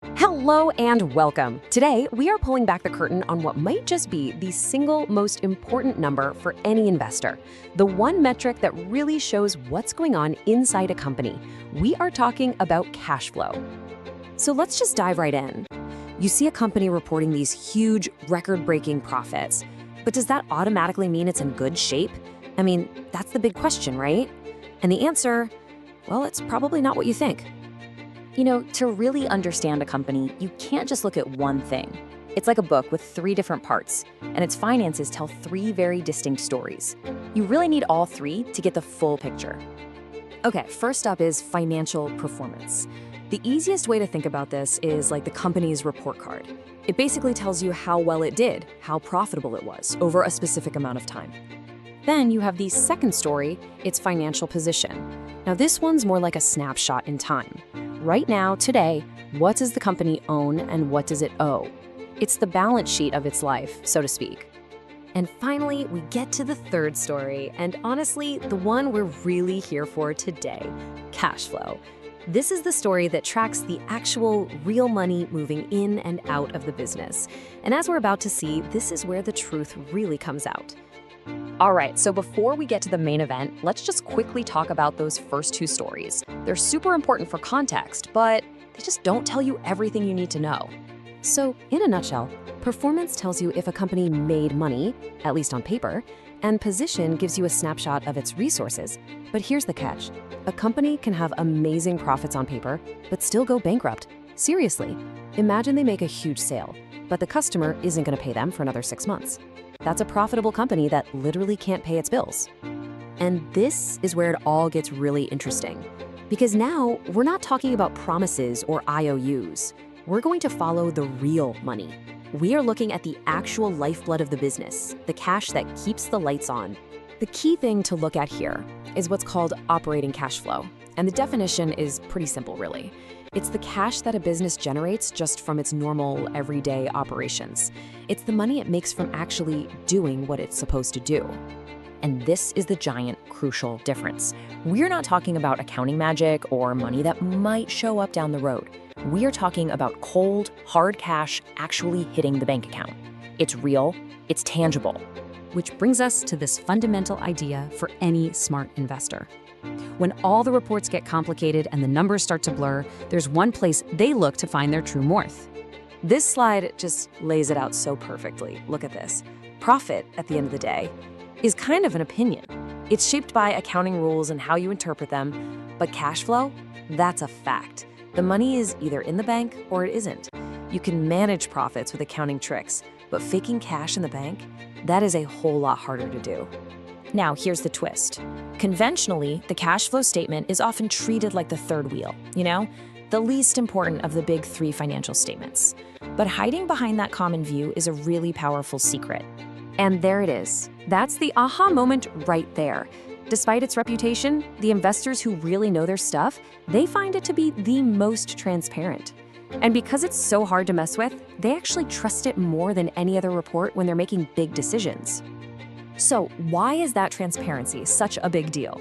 Hello and welcome. Today, we are pulling back the curtain on what might just be the single most important number for any investor, the one metric that really shows what's going on inside a company. We are talking about cash flow. So let's just dive right in. You see a company reporting these huge, record-breaking profits, but does that automatically mean it's in good shape? I mean, that's the big question, right? And the answer, well, it's probably not what you think. To really understand a company, you can't just look at one thing. It's like a book with three different parts, and its finances tell three very distinct stories. You really need all three to get the full picture. Okay, first up is financial performance. The easiest way to think about this is like the company's report card. It basically tells you how well it did, how profitable it was over a specific amount of time. Then you have the second story, its financial position. Now this one's more like a snapshot in time. Right now, today, what does the company own and what does it owe? It's the balance sheet of its life, so to speak. And finally, we get to the third story, and honestly, the one we're really here for today, cash flow. This is the story that tracks the actual real money moving in and out of the business. And as we're about to see, this is where the truth really comes out. All right, so before we get to the main event, let's just quickly talk about those first two stories. They're super important for context, but they just don't tell you everything you need to know. So, in a nutshell, performance tells you if a company made money, at least on paper, and position gives you a snapshot of its resources. But here's the catch. A company can have amazing profits on paper, but still go bankrupt. Seriously, imagine they make a huge sale, but the customer isn't going to pay them for another 6 months. That's a profitable company that literally can't pay its bills. And this is where it all gets really interesting. Because now, we're not talking about promises or IOUs. We're going to follow the real money. We are looking at the actual lifeblood of the business, the cash that keeps the lights on. The key thing to look at here is what's called operating cash flow. And the definition is pretty simple, really. It's the cash that a business generates just from its normal, everyday operations. It's the money it makes from actually doing what it's supposed to do. And this is the giant, crucial difference. We're not talking about accounting magic or money that might show up down the road. We are talking about cold, hard cash actually hitting the bank account. It's real, it's tangible. Which brings us to this fundamental idea for any smart investor. When all the reports get complicated and the numbers start to blur, there's one place they look to find their true worth. This slide just lays it out so perfectly. Look at this. Profit, at the end of the day, is kind of an opinion. It's shaped by accounting rules and how you interpret them, but cash flow, that's a fact. The money is either in the bank or it isn't. You can manage profits with accounting tricks, but faking cash in the bank, that is a whole lot harder to do. Now, here's the twist. Conventionally, the cash flow statement is often treated like the third wheel, the least important of the big three financial statements. But hiding behind that common view is a really powerful secret. And there it is. That's the aha moment right there. Despite its reputation, the investors who really know their stuff, they find it to be the most transparent. And because it's so hard to mess with, they actually trust it more than any other report when they're making big decisions. So why is that transparency such a big deal?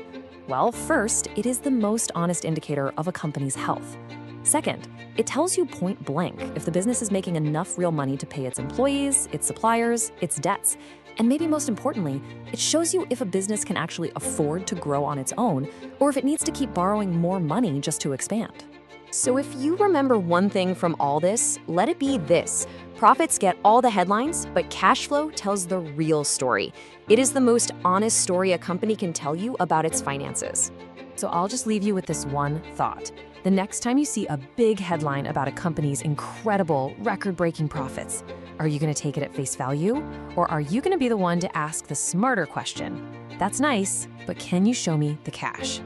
Well, first, it is the most honest indicator of a company's health. Second, it tells you point blank if the business is making enough real money to pay its employees, its suppliers, its debts. And maybe most importantly, it shows you if a business can actually afford to grow on its own or if it needs to keep borrowing more money just to expand. So if you remember one thing from all this, let it be this. Profits get all the headlines, but cash flow tells the real story. It is the most honest story a company can tell you about its finances. So I'll just leave you with this one thought. The next time you see a big headline about a company's incredible, record-breaking profits, are you going to take it at face value? Or are you going to be the one to ask the smarter question? That's nice, but can you show me the cash?